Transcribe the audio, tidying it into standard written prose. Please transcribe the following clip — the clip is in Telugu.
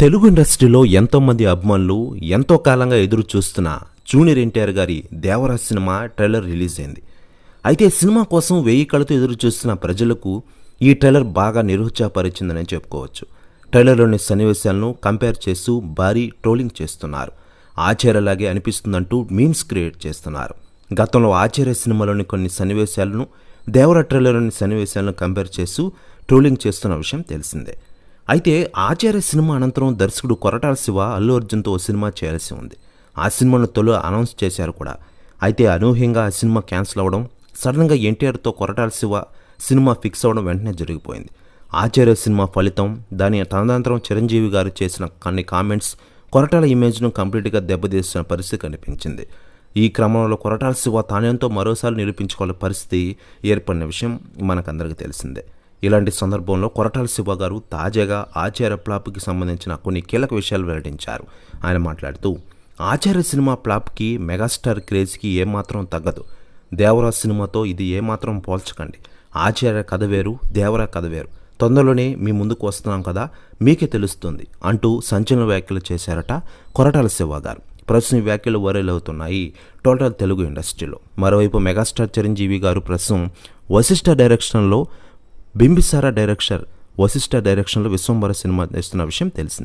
తెలుగు ఇండస్ట్రీలో ఎంతోమంది అభిమానులు ఎంతో కాలంగా ఎదురు చూస్తున్న జూనియర్ ఎన్టీఆర్ గారి దేవరా సినిమా ట్రైలర్ రిలీజ్ అయింది. అయితే సినిమా కోసం 1000 కళ్ళతో ఎదురు చూస్తున్న ప్రజలకు ఈ ట్రైలర్ బాగా నిరుత్సాహపరిచిందని చెప్పుకోవచ్చు. ట్రైలర్లోని సన్నివేశాలను కంపేర్ చేస్తూ భారీ ట్రోలింగ్ చేస్తున్నారు. ఆచార్యలాగే అనిపిస్తుందంటూ మీమ్స్ క్రియేట్ చేస్తున్నారు. గతంలో ఆచార్య సినిమాలోని కొన్ని సన్నివేశాలను దేవరా ట్రైలర్లోని సన్నివేశాలను కంపేర్ చేస్తూ ట్రోలింగ్ చేస్తున్న విషయం తెలిసిందే. అయితే ఆచార్య సినిమా అనంతరం దర్శకుడు కొరటాల శివ అల్లు అర్జున్తో ఓ సినిమా చేయాల్సి ఉంది. ఆ సినిమాను తొలి అనౌన్స్ చేశారు కూడా. అయితే అనూహ్యంగా ఆ సినిమా క్యాన్సిల్ అవ్వడం, సడన్గా ఎన్టీఆర్తో కొరటాల శివ సినిమా ఫిక్స్ అవ్వడం వెంటనే జరిగిపోయింది. ఆచార్య సినిమా ఫలితం, దాని తదనంతరం చిరంజీవి గారు చేసిన కొన్ని కామెంట్స్ కొరటాల ఇమేజ్ను కంప్లీట్గా దెబ్బతీస్తున్న పరిస్థితి కనిపించింది. ఈ క్రమంలో కొరటాల శివ తానేంతో మరోసారి నిరూపించుకోవాల పరిస్థితి ఏర్పడిన విషయం మనకందరికీ తెలిసిందే. ఇలాంటి సందర్భంలో కొరటాల శివ గారు తాజాగా ఆచార్య ఫ్లాప్కి సంబంధించిన కొన్ని కీలక విషయాలు వెల్లడించారు. ఆయన మాట్లాడుతూ, ఆచార్య సినిమా ఫ్లాప్కి మెగాస్టార్ క్రేజ్కి ఏమాత్రం తగ్గదు. దేవరా సినిమాతో ఇది ఏమాత్రం పోల్చకండి. ఆచార్య కథ వేరు, దేవరా కథ వేరు. తొందరలోనే మీ ముందుకు వస్తున్నాం కదా, మీకే తెలుస్తుంది అంటూ సంచలన వ్యాఖ్యలు చేశారట కొరటాల శివ గారు. ప్రస్తుతం ఈ వ్యాఖ్యలు వైరల్ అవుతున్నాయి టోటల్ తెలుగు ఇండస్ట్రీలో. మరోవైపు మెగాస్టార్ చిరంజీవి గారు ప్రస్తుతం వశిష్ఠ డైరెక్షన్లో బింబిసారా వశిష్ఠ డైరెక్షన్లో విశ్వంబర సినిమా చేస్తున్న విషయం తెలిసింది.